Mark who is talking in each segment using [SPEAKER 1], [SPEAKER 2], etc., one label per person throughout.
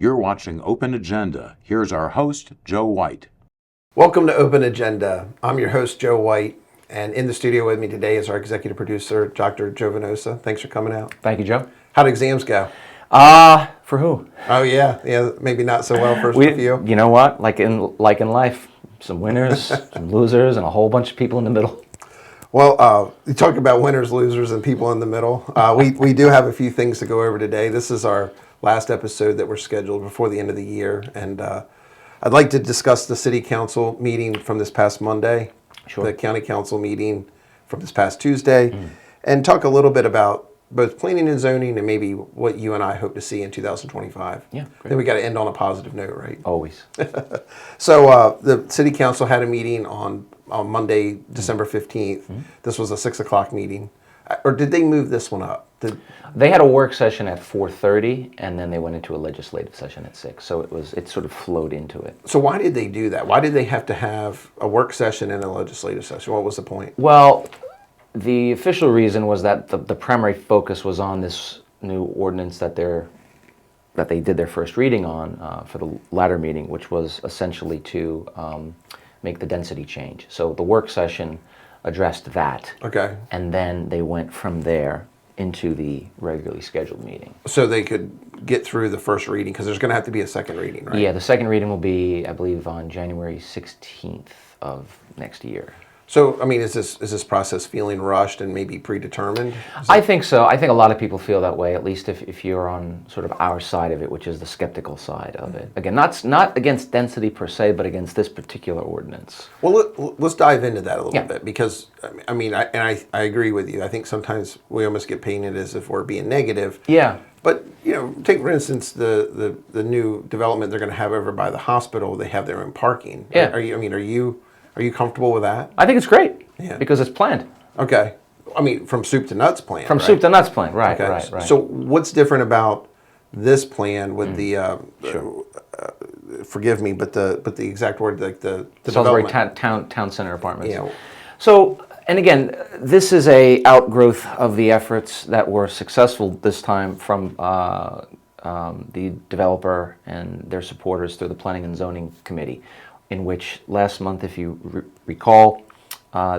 [SPEAKER 1] You're watching Open Agenda. Here's our host, Joe White.
[SPEAKER 2] Welcome to Open Agenda. I'm your host, Joe White, and in the studio with me today is our executive producer, Dr. Joe Venosa. Thanks for coming out.
[SPEAKER 3] Thank you, Joe.
[SPEAKER 2] How'd exams go?
[SPEAKER 3] For who?
[SPEAKER 2] Oh yeah, maybe not so well for a few.
[SPEAKER 3] You know what? Like in life, some winners, some losers, and a whole bunch of people in the middle.
[SPEAKER 2] Well, you talk about winners, losers, and people in the middle. We do have a few things to go over today. This is our last episode that we're scheduled before the end of the year, and I'd like to discuss the City Council meeting from this past Monday,
[SPEAKER 3] Sure.
[SPEAKER 2] the County Council meeting from this past Tuesday, and talk a little bit about both planning and zoning and maybe what you and I hope to see in 2025.
[SPEAKER 3] Yeah, great.
[SPEAKER 2] Then we got to end on a positive note, right?
[SPEAKER 3] Always.
[SPEAKER 2] So the City Council had a meeting on Monday, December 15th. This was a 6 o'clock meeting. Or did they move this one up?
[SPEAKER 3] They had a work session at 4:30, and then they went into a legislative session at 6. So it sort of flowed into it.
[SPEAKER 2] So why did they do that? Why did they have to have a work session and a legislative session? What was the point?
[SPEAKER 3] Well, the official reason was that the primary focus was on this new ordinance that they did their first reading on for the latter meeting, which was essentially to make the density change. So the work session addressed that.
[SPEAKER 2] Okay.
[SPEAKER 3] And then they went from there into the regularly scheduled meeting.
[SPEAKER 2] So they could get through the first reading, because there's going to have to be a second reading, right?
[SPEAKER 3] Yeah, the second reading will be, I believe, on January 16th of next year.
[SPEAKER 2] So, I mean, is this process feeling rushed and maybe predetermined?
[SPEAKER 3] I think so. I think a lot of people feel that way, at least if you're on sort of our side of it, which is the skeptical side of it. Again, not against density per se, but against this particular ordinance.
[SPEAKER 2] Well, let's dive into that a little
[SPEAKER 3] Yeah.
[SPEAKER 2] bit, because, I mean, I agree with you. I think sometimes we almost get painted as if we're being negative.
[SPEAKER 3] Yeah.
[SPEAKER 2] But, take, for instance, the new development they're going to have over by the hospital. They have their own parking.
[SPEAKER 3] Yeah.
[SPEAKER 2] Are you comfortable with that?
[SPEAKER 3] I think it's great.
[SPEAKER 2] Yeah.
[SPEAKER 3] Because it's planned.
[SPEAKER 2] Okay. I mean, from soup to nuts plan.
[SPEAKER 3] From
[SPEAKER 2] right?
[SPEAKER 3] soup to nuts planned. Right,
[SPEAKER 2] Okay.
[SPEAKER 3] right.
[SPEAKER 2] So what's different about this plan with
[SPEAKER 3] Sure.
[SPEAKER 2] forgive me, but the exact word, like the
[SPEAKER 3] Salisbury
[SPEAKER 2] development.
[SPEAKER 3] Town Center Apartments.
[SPEAKER 2] Yeah.
[SPEAKER 3] So, and again, this is a outgrowth of the efforts that were successful this time from the developer and their supporters through the Planning and Zoning Committee, in which last month, if you recall,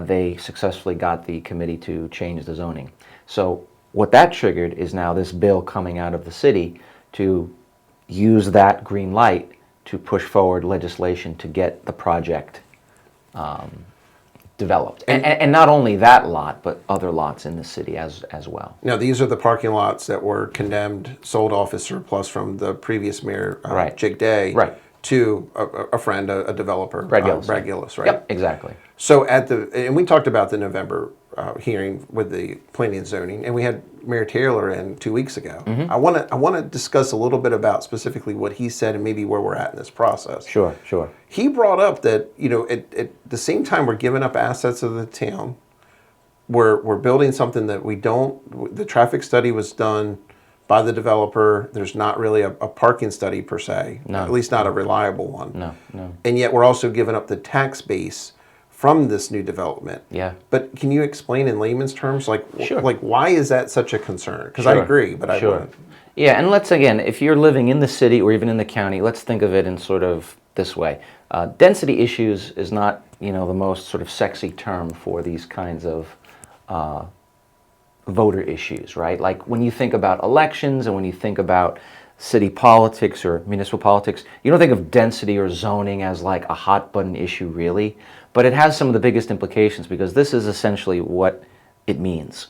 [SPEAKER 3] they successfully got the committee to change the zoning. So what that triggered is now this bill coming out of the city to use that green light to push forward legislation to get the project developed. And not only that lot, but other lots in the city as well.
[SPEAKER 2] Now, these are the parking lots that were condemned, sold off as surplus from the previous mayor,
[SPEAKER 3] Right.
[SPEAKER 2] Jake Day,
[SPEAKER 3] Right.
[SPEAKER 2] to a friend, a developer,
[SPEAKER 3] Brad Gillis.
[SPEAKER 2] Brad Gillis, right?
[SPEAKER 3] Yep, exactly.
[SPEAKER 2] So and we talked about the November hearing with the planning and zoning, and we had Mayor Taylor in 2 weeks ago. I want to discuss a little bit about specifically what he said and maybe where we're at in this process.
[SPEAKER 3] Sure.
[SPEAKER 2] He brought up that at the same time we're giving up assets of the town, we're building something that we don't. The traffic study was done by the developer. There's not really a parking study per se,
[SPEAKER 3] No.
[SPEAKER 2] at least not a reliable one.
[SPEAKER 3] No.
[SPEAKER 2] And yet we're also giving up the tax base from this new development.
[SPEAKER 3] Yeah.
[SPEAKER 2] But can you explain in layman's terms,
[SPEAKER 3] Sure.
[SPEAKER 2] like why is that such a concern? Because I
[SPEAKER 3] Sure.
[SPEAKER 2] agree, but
[SPEAKER 3] Sure.
[SPEAKER 2] I wouldn't.
[SPEAKER 3] Yeah, and let's, again, if you're living in the city or even in the county, let's think of it in sort of this way. Density issues is not, the most sort of sexy term for these kinds of voter issues, right? Like when you think about elections and when you think about city politics or municipal politics, you don't think of density or zoning as like a hot button issue really, but it has some of the biggest implications, because this is essentially what it means.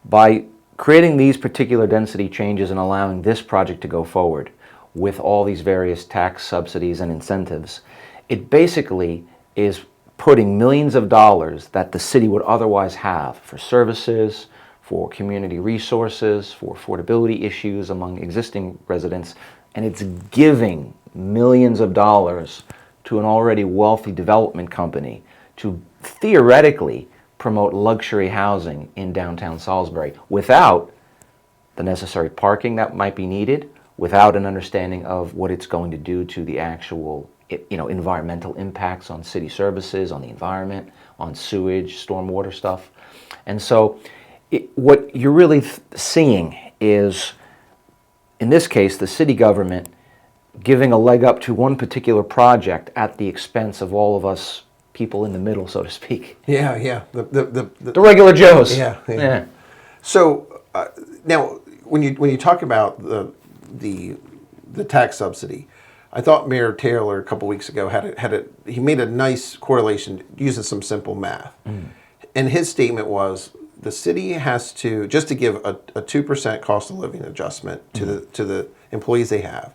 [SPEAKER 3] By creating these particular density changes and allowing this project to go forward with all these various tax subsidies and incentives, it basically is putting millions of dollars that the city would otherwise have for services, for community resources, for affordability issues among existing residents, and it's giving millions of dollars to an already wealthy development company to theoretically promote luxury housing in downtown Salisbury without the necessary parking that might be needed, without an understanding of what it's going to do to the actual environmental impacts on city services, on the environment, on sewage, stormwater stuff. And so what you're really seeing is, in this case, the city government giving a leg up to one particular project at the expense of all of us people in the middle, so to speak.
[SPEAKER 2] Yeah, yeah.
[SPEAKER 3] The regular Joes.
[SPEAKER 2] Yeah, yeah. So now, when you talk about the tax subsidy, I thought Mayor Taylor a couple weeks ago he made a nice correlation using some simple math, and his statement was the city has to, just to give a 2% cost of living adjustment to the employees they have,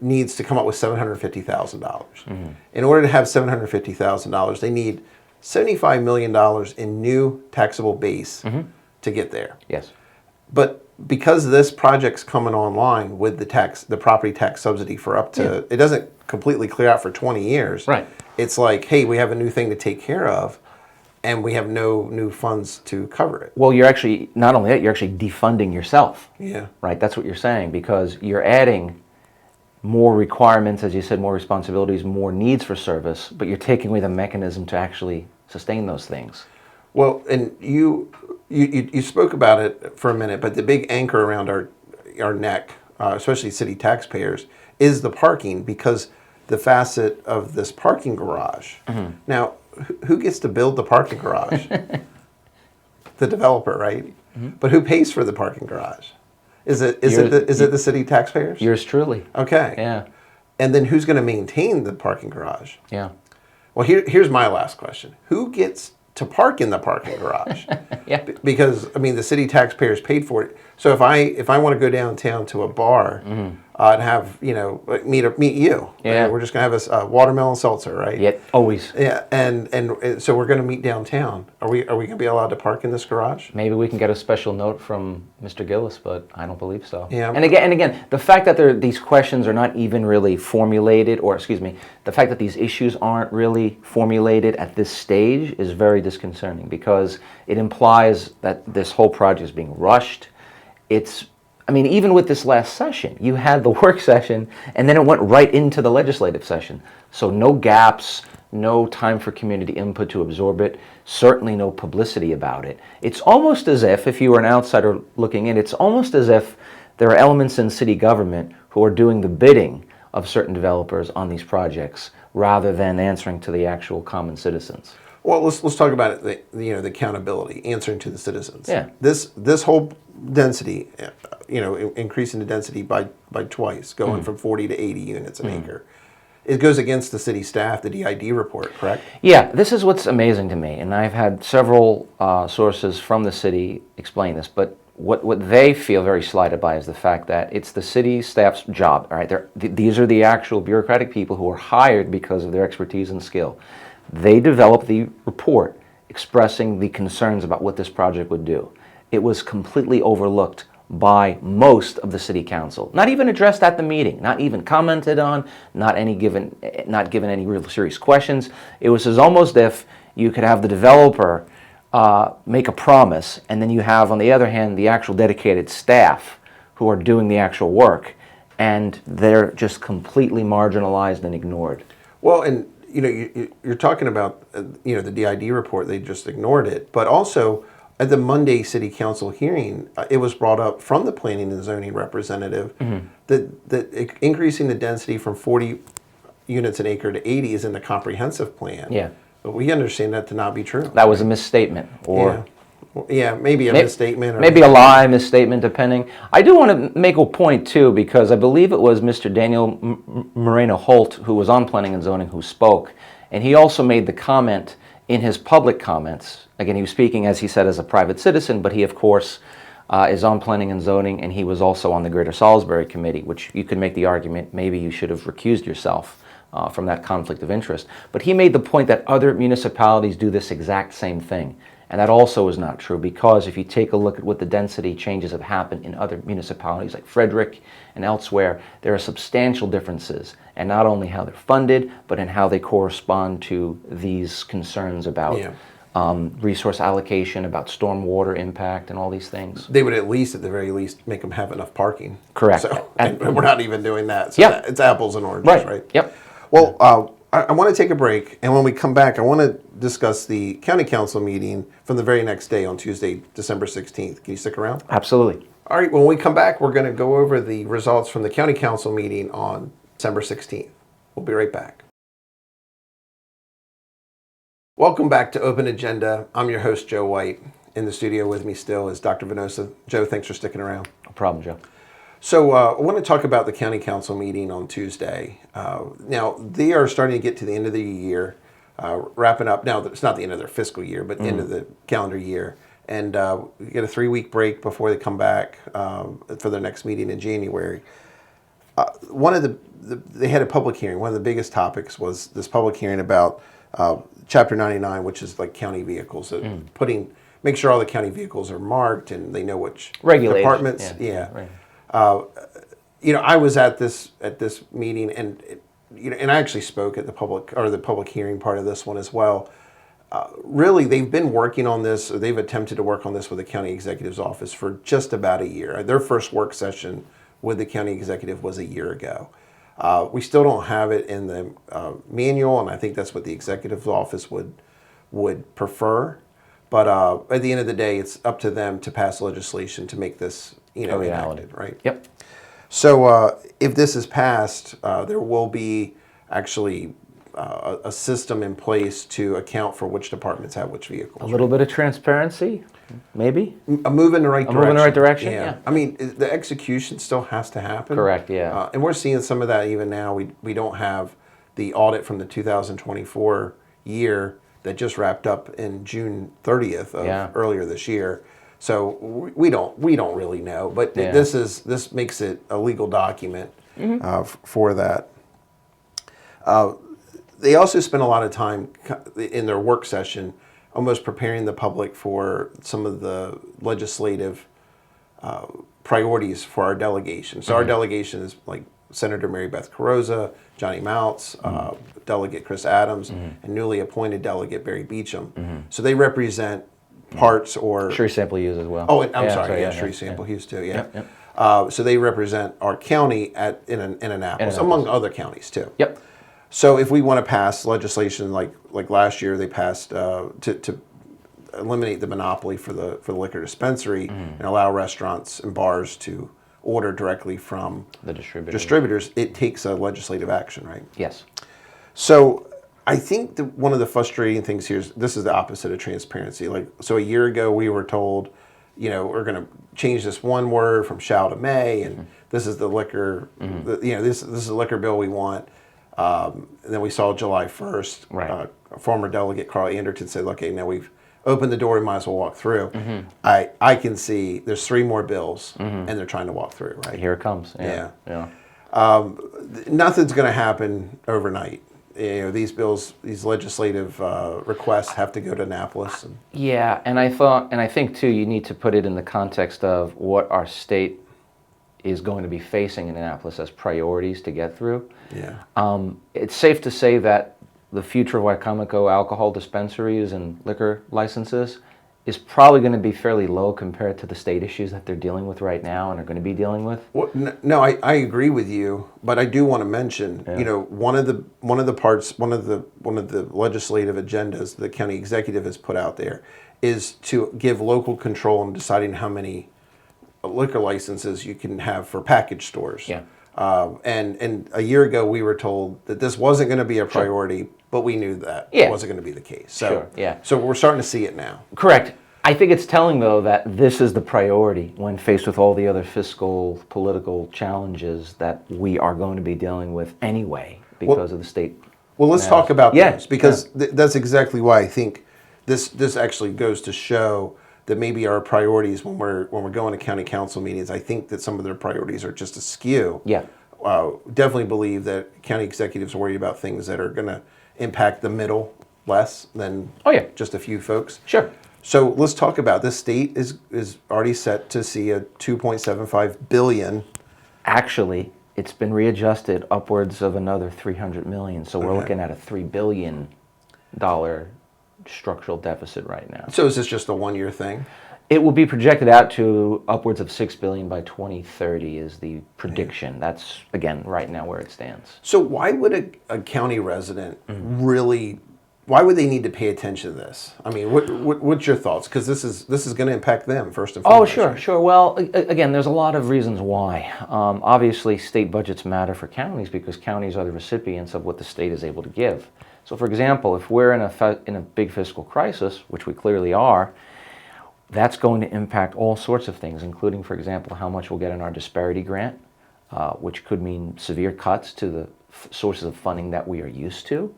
[SPEAKER 2] needs to come up with $750,000. In order to have $750,000, they need $75 million in new taxable base to get there.
[SPEAKER 3] Yes.
[SPEAKER 2] But because this project's coming online with the property tax subsidy for up to, it doesn't completely clear out for 20 years.
[SPEAKER 3] Right.
[SPEAKER 2] It's like, hey, we have a new thing to take care of, and we have no new funds to cover it.
[SPEAKER 3] Well, you're actually, not only that, you're actually defunding yourself.
[SPEAKER 2] Yeah.
[SPEAKER 3] Right? That's what you're saying, because you're adding more requirements, as you said, more responsibilities, more needs for service, but you're taking away the mechanism to actually sustain those things.
[SPEAKER 2] Well, and you spoke about it for a minute, but the big anchor around our neck, especially city taxpayers, is the parking, because the facet of this parking garage. Now, who gets to build the parking garage? The developer, right? But who pays for the parking garage? Is it the city taxpayers?
[SPEAKER 3] Yours truly.
[SPEAKER 2] Okay.
[SPEAKER 3] Yeah.
[SPEAKER 2] And then who's going to maintain the parking garage?
[SPEAKER 3] Yeah.
[SPEAKER 2] Well, here's my last question. Who gets to park in the parking garage?
[SPEAKER 3] Yeah.
[SPEAKER 2] Because, I mean, the city taxpayers paid for it. So if I want to go downtown to a bar and have, like meet you.
[SPEAKER 3] Yeah.
[SPEAKER 2] Right? We're just going to have a watermelon seltzer, right?
[SPEAKER 3] Yeah, always.
[SPEAKER 2] Yeah, and so we're going to meet downtown. Are we going to be allowed to park in this garage?
[SPEAKER 3] Maybe we can get a special note from Mr. Gillis, but I don't believe so.
[SPEAKER 2] Yeah.
[SPEAKER 3] And again, the fact that these questions are not even really formulated, or excuse me, the fact that these issues aren't really formulated at this stage is very disconcerting, because it implies that this whole project is being rushed. Even with this last session, you had the work session, and then it went right into the legislative session. So no gaps, no time for community input to absorb it, certainly no publicity about it. It's almost as if you were an outsider looking in, it's almost as if there are elements in city government who are doing the bidding of certain developers on these projects rather than answering to the actual common citizens.
[SPEAKER 2] Well, let's talk about it. The accountability, answering to the citizens.
[SPEAKER 3] Yeah.
[SPEAKER 2] This whole density, increasing the density by twice, going from 40 to 80 units an acre. It goes against the city staff, the DID report, correct?
[SPEAKER 3] Yeah, this is what's amazing to me, and I've had several sources from the city explain this, but what they feel very slighted by is the fact that it's the city staff's job. All right, these are the actual bureaucratic people who are hired because of their expertise and skill. They developed the report expressing the concerns about what this project would do. It was completely overlooked by most of the city council. Not even addressed at the meeting, not even commented on, not given any real serious questions. It was as almost if you could have the developer make a promise, and then you have, on the other hand, the actual dedicated staff who are doing the actual work, and they're just completely marginalized and ignored.
[SPEAKER 2] Well, and you're talking about the DID report. They just ignored it, but also at the Monday City Council hearing, it was brought up from the planning and zoning representative that increasing the density from 40 units an acre to 80 is in the comprehensive plan.
[SPEAKER 3] Yeah.
[SPEAKER 2] But we understand that to not be true.
[SPEAKER 3] That was a misstatement, or
[SPEAKER 2] maybe a misstatement, or
[SPEAKER 3] maybe a lie, misstatement, depending. I do want to make a point too, because I believe it was Mr. Daniel Moreno Holt, who was on Planning and Zoning, who spoke, and he also made the comment in his public comments. Again, he was speaking, as he said, as a private citizen, but he, of course, is on Planning and Zoning, and he was also on the Greater Salisbury Committee, which you could make the argument maybe you should have recused yourself from that conflict of interest. But he made the point that other municipalities do this exact same thing. And that also is not true, because if you take a look at what the density changes have happened in other municipalities like Frederick and elsewhere, there are substantial differences, and not only how they're funded, but in how they correspond to these concerns about resource allocation, about stormwater impact, and all these things.
[SPEAKER 2] They would at the very least, make them have enough parking.
[SPEAKER 3] Correct.
[SPEAKER 2] So, and we're not even doing that. So it's apples and oranges, right?
[SPEAKER 3] Yep.
[SPEAKER 2] Well, I want to take a break, and when we come back, I want to discuss the county council meeting from the very next day on Tuesday, December 16th. Can you stick around?
[SPEAKER 3] Absolutely.
[SPEAKER 2] All right, when we come back, we're going to go over the results from the county council meeting on December 16th. We'll be right back. Welcome back to Open Agenda. I'm your host, Joe White. In the studio with me still is Dr. Venosa. Joe, thanks for sticking around.
[SPEAKER 3] No problem, Joe.
[SPEAKER 2] So I want to talk about the county council meeting on Tuesday. Now, they are starting to get to the end of the year, wrapping up. Now, it's not the end of their fiscal year, but the end of the calendar year. And we get a 3-week break before they come back for their next meeting in January. They had a public hearing. One of the biggest topics was this public hearing about Chapter 99, which is like county vehicles, make sure all the county vehicles are marked and they know which
[SPEAKER 3] Regulated.
[SPEAKER 2] departments.
[SPEAKER 3] Yeah. Right.
[SPEAKER 2] I was at this meeting, and and I actually spoke at the public hearing part of this one as well. Really, they've been working on this, or they've attempted to work on this with the county executive's office for just about a year. Their first work session with the county executive was a year ago. We still don't have it in the manual, and I think that's what the executive's office would prefer. But at the end of the day, it's up to them to pass legislation to make this enacted, right?
[SPEAKER 3] Yep.
[SPEAKER 2] So if this is passed, there will be actually a system in place to account for which departments have which vehicles.
[SPEAKER 3] A little bit of transparency, maybe?
[SPEAKER 2] A move in the right direction.
[SPEAKER 3] A move in the right direction, yeah.
[SPEAKER 2] I mean, the execution still has to happen.
[SPEAKER 3] Correct, yeah.
[SPEAKER 2] And we're seeing some of that even now. We don't have the audit from the 2024 year that just wrapped up in June 30th of earlier this year. So we don't really know, but this makes it a legal document for that. They also spent a lot of time in their work session almost preparing the public for some of the legislative priorities for our delegation. So our delegation is like Senator Mary Beth Carrozza, Johnny Mounts, Delegate Chris Adams, and newly appointed Delegate Barry Beecham. So they represent parts or...
[SPEAKER 3] Sherry Sample Hughes as well.
[SPEAKER 2] Oh, I'm sorry. Sherry Sample Hughes too, yeah. Yep. So they represent our county in Annapolis, among other counties too.
[SPEAKER 3] Yep.
[SPEAKER 2] So if we want to pass legislation like last year, they passed to eliminate the monopoly for the liquor dispensary and allow restaurants and bars to order directly from
[SPEAKER 3] the
[SPEAKER 2] distributors, it takes a legislative action, right?
[SPEAKER 3] Yes.
[SPEAKER 2] So I think that one of the frustrating things here is this is the opposite of transparency. So a year ago we were told, we're going to change this one word from shall to may, and this is the liquor, this is the liquor bill we want. And then we saw July 1st,
[SPEAKER 3] right.
[SPEAKER 2] Former Delegate Carl Anderton said, okay, now we've opened the door, we might as well walk through. I can see there's 3 more bills, and they're trying to walk through, right?
[SPEAKER 3] Here it comes. Yeah.
[SPEAKER 2] Nothing's going to happen overnight. These bills, these legislative requests have to go to Annapolis.
[SPEAKER 3] Yeah, and I think too, you need to put it in the context of what our state is going to be facing in Annapolis as priorities to get through.
[SPEAKER 2] Yeah.
[SPEAKER 3] It's safe to say that the future of Wicomico alcohol dispensaries and liquor licenses is probably going to be fairly low compared to the state issues that they're dealing with right now and are going to be dealing with.
[SPEAKER 2] Well, no, I agree with you, but I do want to mention, one of the legislative agendas the county executive has put out there is to give local control in deciding how many liquor licenses you can have for package stores.
[SPEAKER 3] Yeah.
[SPEAKER 2] And a year ago we were told that this wasn't going to be a priority, but we knew that wasn't going to be the case. So, so we're starting to see it now.
[SPEAKER 3] Correct. I think it's telling, though, that this is the priority when faced with all the other fiscal, political challenges that we are going to be dealing with anyway because of the state.
[SPEAKER 2] Well, let's talk about those, because that's exactly why I think this actually goes to show that maybe our priorities when we're going to county council meetings, I think that some of their priorities are just askew.
[SPEAKER 3] Yeah.
[SPEAKER 2] Definitely believe that county executives are worried about things that are going to impact the middle less than just a few folks.
[SPEAKER 3] Sure.
[SPEAKER 2] So let's talk about this. State is already set to see a $2.75 billion.
[SPEAKER 3] Actually, it's been readjusted upwards of another $300 million. So we're looking at a $3 billion structural deficit right now.
[SPEAKER 2] So is this just a one-year thing?
[SPEAKER 3] It will be projected out to upwards of $6 billion by 2030 is the prediction. That's, again, right now where it stands.
[SPEAKER 2] So why would a county resident really why would they need to pay attention to this? I mean, what's your thoughts? Because this is going to impact them first and
[SPEAKER 3] Oh,
[SPEAKER 2] foremost.
[SPEAKER 3] sure,
[SPEAKER 2] right?
[SPEAKER 3] sure. Well, again, there's a lot of reasons why. Obviously, state budgets matter for counties because counties are the recipients of what the state is able to give. So, for example, if we're in a big fiscal crisis, which we clearly are, that's going to impact all sorts of things, including, for example, how much we'll get in our disparity grant, which could mean severe cuts to the sources of funding that we are used to.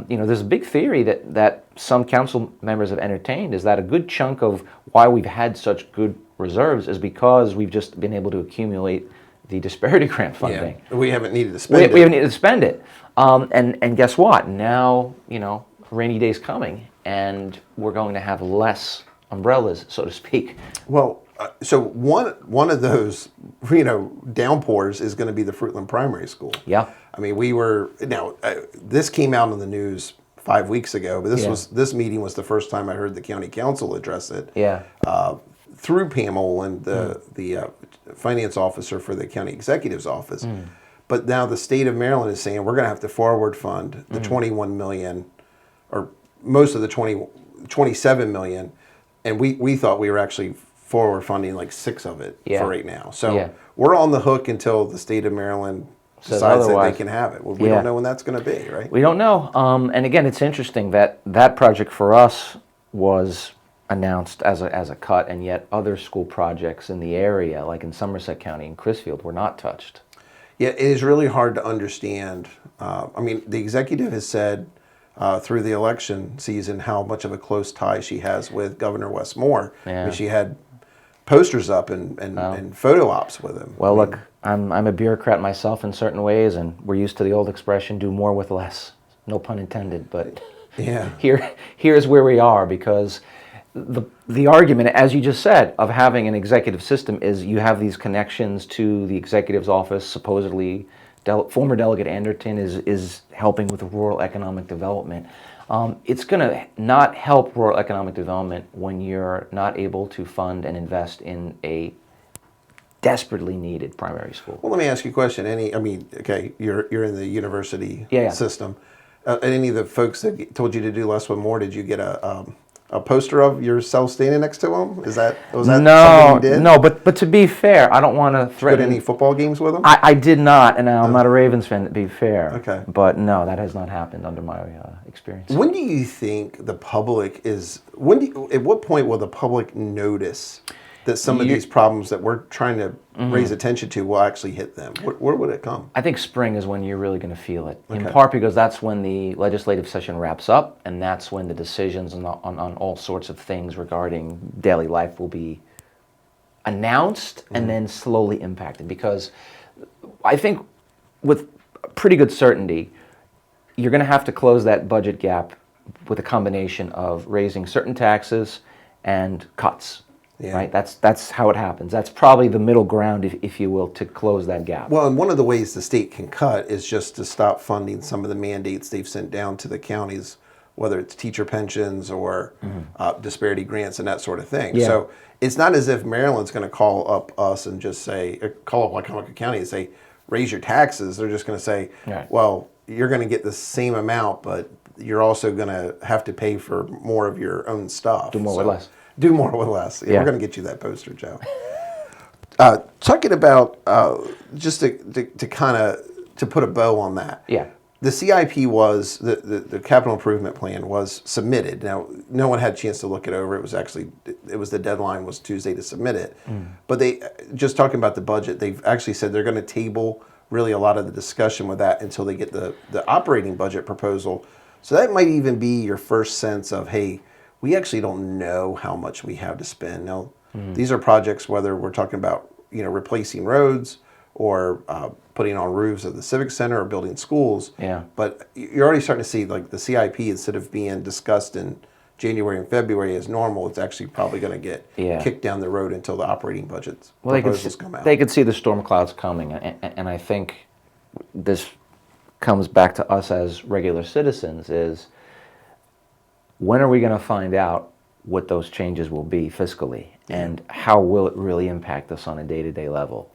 [SPEAKER 3] There's a big theory that some council members have entertained is that a good chunk of why we've had such good reserves is because we've just been able to accumulate the disparity grant funding.
[SPEAKER 2] Yeah, we haven't needed to spend it.
[SPEAKER 3] We haven't needed to spend it. And guess what? Now, rainy day's coming, and we're going to have less umbrellas, so to speak.
[SPEAKER 2] Well, so one of those, downpours is going to be the Fruitland Primary School.
[SPEAKER 3] Yeah.
[SPEAKER 2] I mean, this came out on the news 5 weeks ago, but this meeting was the first time I heard the county council address it.
[SPEAKER 3] Yeah.
[SPEAKER 2] Through Pam Olin, the finance officer for the county executive's office. But now the state of Maryland is saying we're going to have to forward fund the 21 million, or most of the 27 million, and we thought we were actually forward funding like 6 of it for right now. So we're on the hook until the state of Maryland decides that they can have it. Well, we don't know when that's going to be, right?
[SPEAKER 3] We don't know. And again, it's interesting that project for us was announced as a cut, and yet other school projects in the area, like in Somerset County and Crisfield, were not touched.
[SPEAKER 2] Yeah, it is really hard to understand. I mean, the executive has said through the election season how much of a close tie she has with Governor Wes Moore.
[SPEAKER 3] Yeah.
[SPEAKER 2] I mean, she had posters up and photo ops with him.
[SPEAKER 3] Well, look, I'm a bureaucrat myself in certain ways, and we're used to the old expression, do more with less. No pun intended, but here's where we are, because the argument, as you just said, of having an executive system is you have these connections to the executive's office. Supposedly, former Delegate Anderton is helping with rural economic development. It's going to not help rural economic development when you're not able to fund and invest in a desperately needed primary school.
[SPEAKER 2] Well, let me ask you a question. You're in the university system. Any of the folks that told you to do less with more, did you get a poster of yourself standing next to them? Was that something you did?
[SPEAKER 3] No, but to be fair, I don't want to threaten.
[SPEAKER 2] Go to any football games with them?
[SPEAKER 3] I did not, and I'm not a Ravens fan, to be fair.
[SPEAKER 2] Okay.
[SPEAKER 3] But no, that has not happened under my experience.
[SPEAKER 2] When do you think the public is, at what point will the public notice that some of these problems that we're trying to raise attention to will actually hit them? Where would it come?
[SPEAKER 3] I think spring is when you're really going to feel it. In part because that's when the legislative session wraps up, and that's when the decisions on all sorts of things regarding daily life will be announced and then slowly impacted. Because I think with pretty good certainty, you're going to have to close that budget gap with a combination of raising certain taxes and cuts. Yeah. Right? That's how it happens. That's probably the middle ground, if you will, to close that gap.
[SPEAKER 2] Well, and one of the ways the state can cut is just to stop funding some of the mandates they've sent down to the counties, whether it's teacher pensions or disparity grants and that sort of thing.
[SPEAKER 3] Yeah.
[SPEAKER 2] So it's not as if Maryland's going to call up us and just say, call up Wycomico County and say, raise your taxes. They're just going to say, well, you're going to get the same amount, but you're also going to have to pay for more of your own stuff.
[SPEAKER 3] Do more with less.
[SPEAKER 2] Do more with less. Yeah. We're going to get you that poster, Joe. Talking about just to kind of to put a bow on that.
[SPEAKER 3] Yeah.
[SPEAKER 2] The CIP was the capital improvement plan was submitted. Now, no one had a chance to look it over. It was the deadline was Tuesday to submit it. But they just talking about the budget. They've actually said they're going to table really a lot of the discussion with that until they get the operating budget proposal. So that might even be your first sense of, hey, we actually don't know how much we have to spend. Now, these are projects, whether we're talking about replacing roads or putting on roofs of the Civic Center or building schools.
[SPEAKER 3] Yeah.
[SPEAKER 2] But you're already starting to see, like, the CIP, instead of being discussed in January and February as normal, it's actually probably going to get kicked down the road until the operating budgets proposals come out.
[SPEAKER 3] They could see the storm clouds coming, and I think this comes back to us as regular citizens is, when are we going to find out what those changes will be fiscally, and how will it really impact us on a day-to-day level?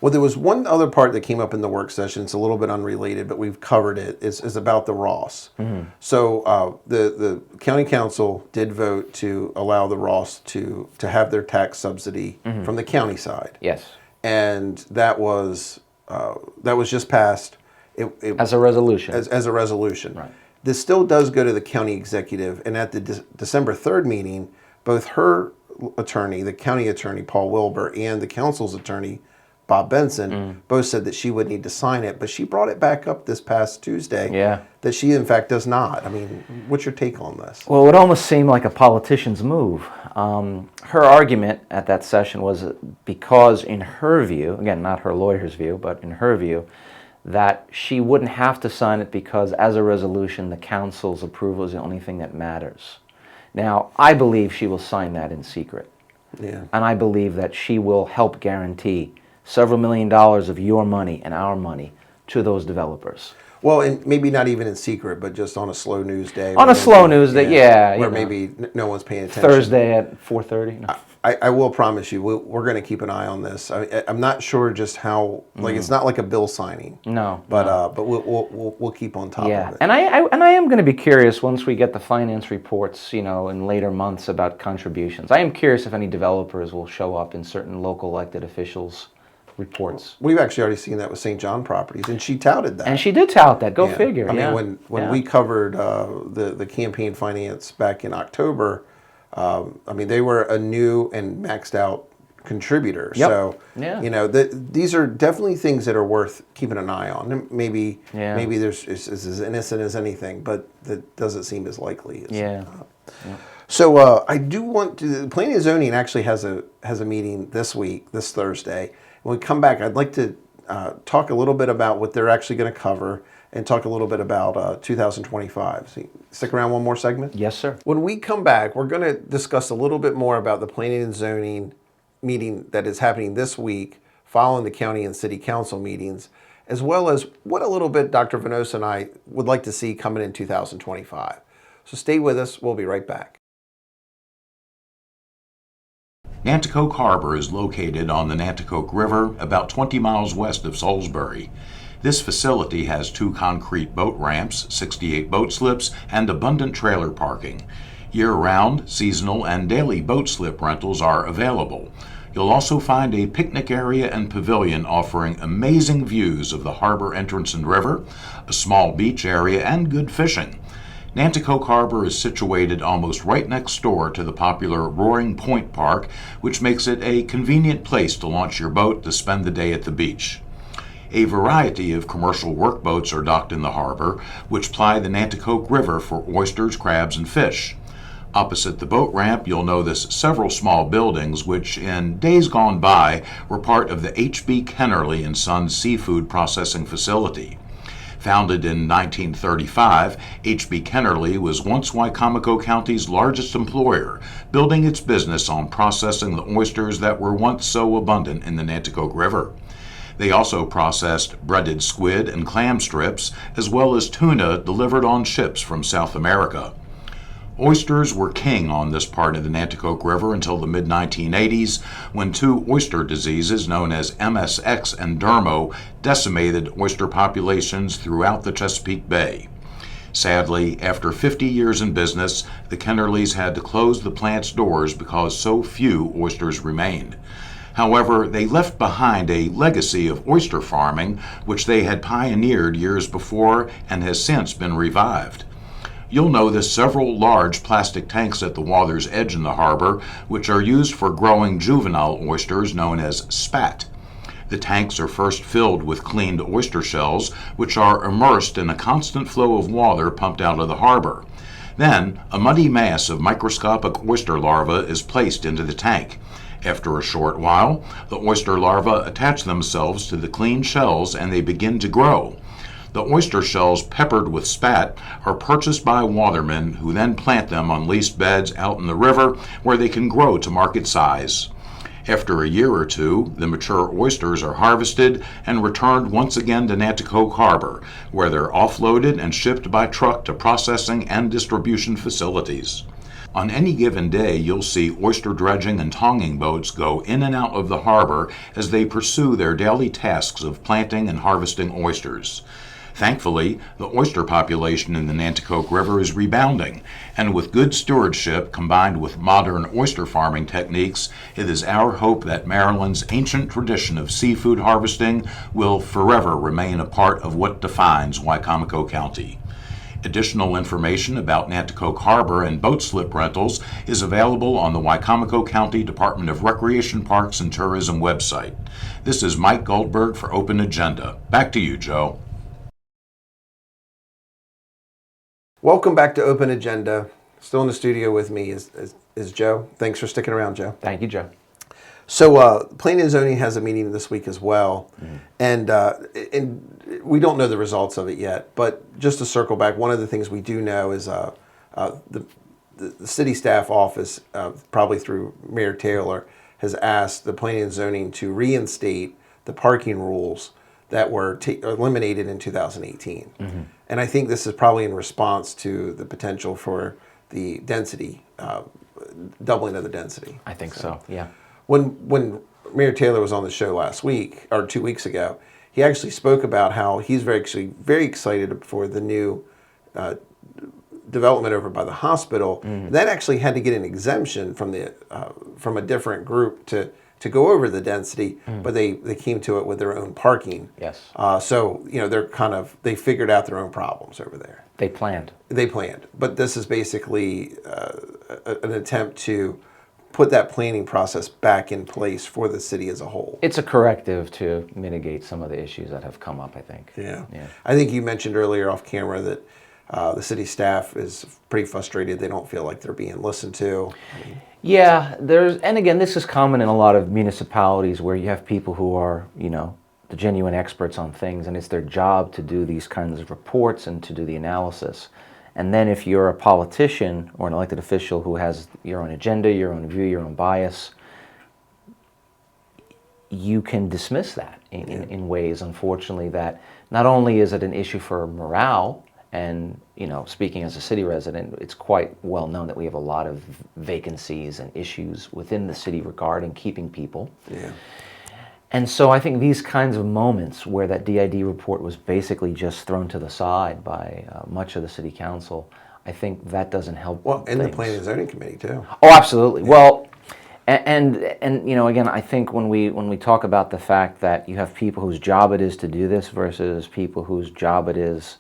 [SPEAKER 2] Well, there was one other part that came up in the work session. It's a little bit unrelated, but we've covered it. Is about the Ross. So the county council did vote to allow the Ross to have their tax subsidy from the county side.
[SPEAKER 3] Yes.
[SPEAKER 2] And that was just passed.
[SPEAKER 3] As a resolution.
[SPEAKER 2] As a resolution.
[SPEAKER 3] Right.
[SPEAKER 2] This still does go to the county executive, and at the December 3rd meeting, both her attorney, the county attorney, Paul Wilbur, and the council's attorney, Bob Benson, both said that she would need to sign it, but she brought it back up this past Tuesday that she, in fact, does not. I mean, what's your take on this?
[SPEAKER 3] Well, it would almost seem like a politician's move. Her argument at that session was because, in her view, again, not her lawyer's view, but in her view, that she wouldn't have to sign it because, as a resolution, the council's approval is the only thing that matters. Now, I believe she will sign that in secret.
[SPEAKER 2] Yeah.
[SPEAKER 3] And I believe that she will help guarantee several $1 million of your money and our money to those developers.
[SPEAKER 2] Well, and maybe not even in secret, but just on a slow news day.
[SPEAKER 3] On a slow news day, yeah.
[SPEAKER 2] Where maybe no one's paying attention.
[SPEAKER 3] Thursday at 4:30. No.
[SPEAKER 2] I will promise you, we're going to keep an eye on this. I'm not sure just how, like, it's not like a bill signing.
[SPEAKER 3] No.
[SPEAKER 2] But we'll keep on top of it.
[SPEAKER 3] And I am going to be curious once we get the finance reports, in later months about contributions. I am curious if any developers will show up in certain local elected officials' reports.
[SPEAKER 2] We've actually already seen that with St. John Properties, and she touted that.
[SPEAKER 3] And she did tout that. Go figure.
[SPEAKER 2] I mean, when we covered the campaign finance back in October, I mean, they were a new and maxed out contributor.
[SPEAKER 3] Yep.
[SPEAKER 2] So, these are definitely things that are worth keeping an eye on. And maybe it's as innocent as anything, but that doesn't seem as likely. So I do want to. Planning and Zoning actually has a meeting this week, this Thursday. When we come back, I'd like to talk a little bit about what they're actually going to cover and talk a little bit about 2025. So stick around one more segment.
[SPEAKER 3] Yes, sir.
[SPEAKER 2] When we come back, we're going to discuss a little bit more about the Planning and Zoning meeting that is happening this week following the county and city council meetings, as well as what a little bit Dr. Venosa and I would like to see coming in 2025. So stay with us. We'll be right back.
[SPEAKER 1] Nanticoke Harbor is located on the Nanticoke River about 20 miles west of Salisbury. This facility has 2 concrete boat ramps, 68 boat slips, and abundant trailer parking. Year-round, seasonal, and daily boat slip rentals are available. You'll also find a picnic area and pavilion offering amazing views of the harbor entrance and river, a small beach area, and good fishing. Nanticoke Harbor is situated almost right next door to the popular Roaring Point Park, which makes it a convenient place to launch your boat to spend the day at the beach. A variety of commercial workboats are docked in the harbor, which ply the Nanticoke River for oysters, crabs, and fish. Opposite the boat ramp, you'll notice several small buildings which, in days gone by, were part of the H.B. Kennerly & Sons seafood processing facility. Founded in 1935, H.B. Kennerly was once Wicomico County's largest employer, building its business on processing the oysters that were once so abundant in the Nanticoke River. They also processed breaded squid and clam strips, as well as tuna delivered on ships from South America. Oysters were king on this part of the Nanticoke River until the mid-1980s, when 2 oyster diseases known as MSX and Dermo decimated oyster populations throughout the Chesapeake Bay. Sadly, after 50 years in business, the Kennerlys had to close the plant's doors because so few oysters remained. However, they left behind a legacy of oyster farming, which they had pioneered years before and has since been revived. You'll notice several large plastic tanks at the water's edge in the harbor, which are used for growing juvenile oysters known as spat. The tanks are first filled with cleaned oyster shells, which are immersed in a constant flow of water pumped out of the harbor. Then, a muddy mass of microscopic oyster larvae is placed into the tank. After a short while, the oyster larvae attach themselves to the clean shells and they begin to grow. The oyster shells peppered with spat are purchased by watermen who then plant them on leased beds out in the river where they can grow to market size. After a year or 2, the mature oysters are harvested and returned once again to Nanticoke Harbor, where they're offloaded and shipped by truck to processing and distribution facilities. On any given day, you'll see oyster dredging and tonging boats go in and out of the harbor as they pursue their daily tasks of planting and harvesting oysters. Thankfully, the oyster population in the Nanticoke River is rebounding, and with good stewardship combined with modern oyster farming techniques, it is our hope that Maryland's ancient tradition of seafood harvesting will forever remain a part of what defines Wicomico County. Additional information about Nanticoke Harbor and boat slip rentals is available on the Wicomico County Department of Recreation, Parks, and Tourism website. This is Mike Goldberg for Open Agenda. Back to you, Joe.
[SPEAKER 2] Welcome back to Open Agenda. Still in the studio with me is Joe. Thanks for sticking around, Joe.
[SPEAKER 3] Thank you, Joe.
[SPEAKER 2] So Planning and Zoning has a meeting this week as well, and we don't know the results of it yet. But just to circle back, one of the things we do know is the city staff office, probably through Mayor Taylor, has asked the Planning and Zoning to reinstate the parking rules that were eliminated in 2018. And I think this is probably in response to the potential for the density, doubling of the density.
[SPEAKER 3] I think so, yeah.
[SPEAKER 2] When Mayor Taylor was on the show last week, or 2 weeks ago, he actually spoke about how he's very excited for the new development over by the hospital. That actually had to get an exemption from a different group to go over the density, but they came to it with their own parking.
[SPEAKER 3] Yes.
[SPEAKER 2] So they figured out their own problems over there.
[SPEAKER 3] They planned.
[SPEAKER 2] But this is basically an attempt to put that planning process back in place for the city as a whole.
[SPEAKER 3] It's a corrective to mitigate some of the issues that have come up, I think.
[SPEAKER 2] Yeah. I think you mentioned earlier off camera that the city staff is pretty frustrated. They don't feel like they're being listened to.
[SPEAKER 3] Yeah, and again, this is common in a lot of municipalities where you have people who are, the genuine experts on things, and it's their job to do these kinds of reports and to do the analysis. And then if you're a politician or an elected official who has your own agenda, your own view, your own bias, you can dismiss that in ways, unfortunately, that not only is it an issue for morale, and speaking as a city resident, it's quite well known that we have a lot of vacancies and issues within the city regarding keeping people.
[SPEAKER 2] Yeah.
[SPEAKER 3] And so I think these kinds of moments where that DID report was basically just thrown to the side by much of the city council, I think that doesn't help.
[SPEAKER 2] Well, and
[SPEAKER 3] things.
[SPEAKER 2] the Planning and Zoning Committee too.
[SPEAKER 3] Oh, absolutely. Yeah. Well, and again, I think when we talk about the fact that you have people whose job it is to do this versus people whose job it is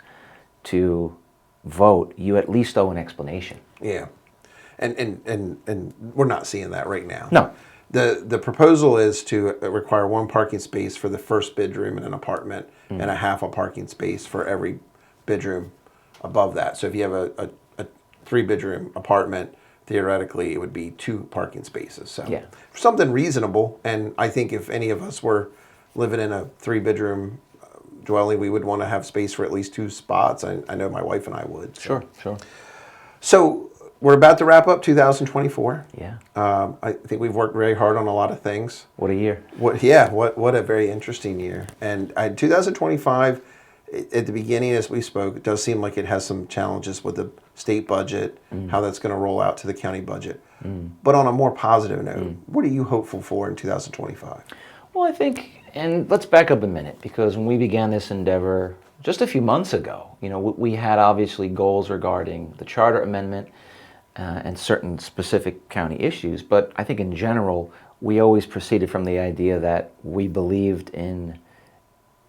[SPEAKER 3] to vote, you at least owe an explanation.
[SPEAKER 2] Yeah, and we're not seeing that right now.
[SPEAKER 3] No.
[SPEAKER 2] The proposal is to require one parking space for the first bedroom in an apartment and a half a parking space for every bedroom above that. So if you have a 3-bedroom apartment, theoretically it would be 2 parking spaces. So
[SPEAKER 3] yeah.
[SPEAKER 2] Something reasonable. And I think if any of us were living in a 3-bedroom dwelling, we would want to have space for at least 2 spots. I know my wife and I would. So.
[SPEAKER 3] Sure.
[SPEAKER 2] So we're about to wrap up 2024.
[SPEAKER 3] Yeah.
[SPEAKER 2] I think we've worked very hard on a lot of things.
[SPEAKER 3] What a year.
[SPEAKER 2] What a very interesting year. And 2025, at the beginning as we spoke, it does seem like it has some challenges with the state budget, how that's going to roll out to the county budget. But on a more positive note, what are you hopeful for in 2025?
[SPEAKER 3] Well, I think, and let's back up a minute, because when we began this endeavor just a few months ago, we had obviously goals regarding the charter amendment and certain specific county issues, but I think in general, we always proceeded from the idea that we believed in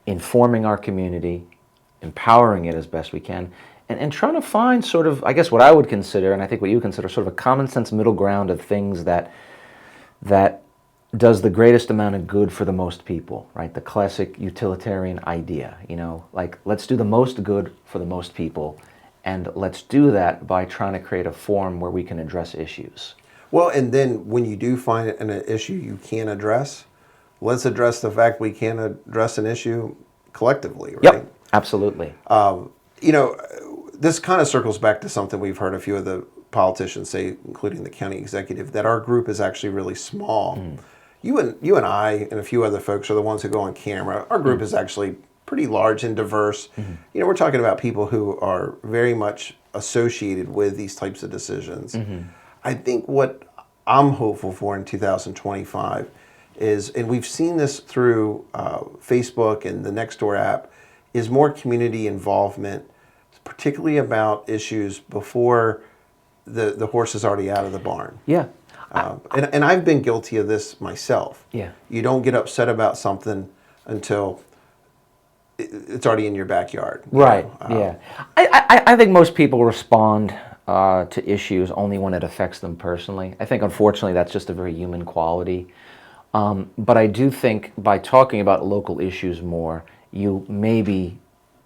[SPEAKER 3] informing our community, empowering it as best we can, and trying to find sort of, I guess what I would consider, and I think what you consider, sort of a common sense middle ground of things that does the greatest amount of good for the most people, right? The classic utilitarian idea, like let's do the most good for the most people, and let's do that by trying to create a forum where we can address issues.
[SPEAKER 2] Well, and then when you do find an issue you can address, let's address the fact we can address an issue collectively, right?
[SPEAKER 3] Yep, absolutely.
[SPEAKER 2] This kind of circles back to something we've heard a few of the politicians say, including the county executive, that our group is actually really small. You and I and a few other folks are the ones who go on camera. Our group is actually pretty large and diverse. We're talking about people who are very much associated with these types of decisions. I think what I'm hopeful for in 2025 is, and we've seen this through Facebook and the Nextdoor app, is more community involvement, particularly about issues before the horse is already out of the barn.
[SPEAKER 3] Yeah.
[SPEAKER 2] And I've been guilty of this myself.
[SPEAKER 3] Yeah.
[SPEAKER 2] You don't get upset about something until it's already in your backyard.
[SPEAKER 3] Right. Yeah. I think most people respond to issues only when it affects them personally. I think, unfortunately, that's just a very human quality. But I do think by talking about local issues more, you maybe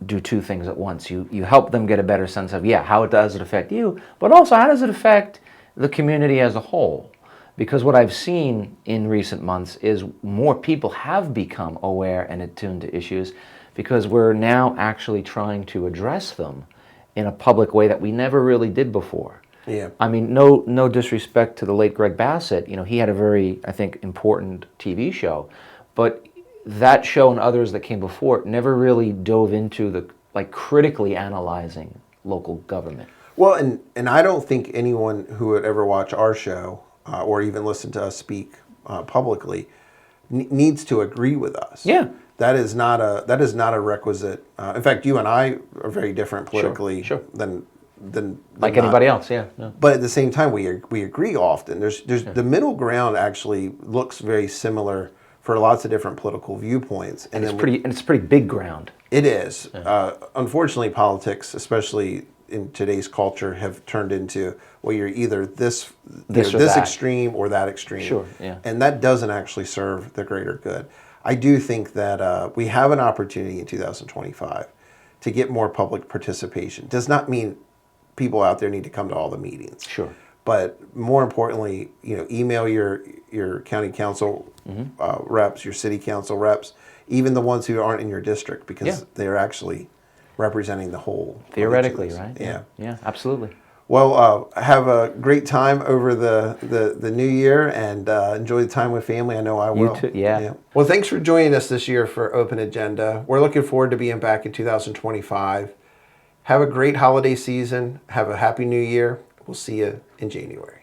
[SPEAKER 3] do two things at once. You help them get a better sense of, yeah, how does it affect you, but also how does it affect the community as a whole? Because what I've seen in recent months is more people have become aware and attuned to issues because we're now actually trying to address them in a public way that we never really did before.
[SPEAKER 2] Yeah.
[SPEAKER 3] I mean, no disrespect to the late Greg Bassett. You know, he had a very, I think, important TV show, but that show and others that came before it never really dove into the critically analyzing local government.
[SPEAKER 2] Well, and I don't think anyone who would ever watch our show or even listen to us speak publicly needs to agree with us.
[SPEAKER 3] Yeah.
[SPEAKER 2] That is not a requisite. In fact, you and I are very different politically
[SPEAKER 3] Sure.
[SPEAKER 2] than
[SPEAKER 3] Like
[SPEAKER 2] not.
[SPEAKER 3] anybody else, yeah. No.
[SPEAKER 2] But at the same time, we agree often. There's the middle ground actually looks very similar for lots of different political viewpoints,
[SPEAKER 3] And it's pretty big ground.
[SPEAKER 2] It is. Unfortunately, politics, especially in today's culture, have turned into, well, you're either this
[SPEAKER 3] that.
[SPEAKER 2] extreme or that extreme.
[SPEAKER 3] Sure, yeah.
[SPEAKER 2] And that doesn't actually serve the greater good. I do think that we have an opportunity in 2025 to get more public participation. Does not mean people out there need to come to all the meetings.
[SPEAKER 3] Sure.
[SPEAKER 2] But more importantly, email your county council reps, your city council reps, even the ones who aren't in your district, because they're actually representing the whole.
[SPEAKER 3] Theoretically, right?
[SPEAKER 2] Yeah.
[SPEAKER 3] Yeah, absolutely.
[SPEAKER 2] Well, have a great time over the new year and enjoy the time with family. I know I will.
[SPEAKER 3] You too, yeah.
[SPEAKER 2] Well, thanks for joining us this year for Open Agenda. We're looking forward to being back in 2025. Have a great holiday season. Have a happy new year. We'll see you in January.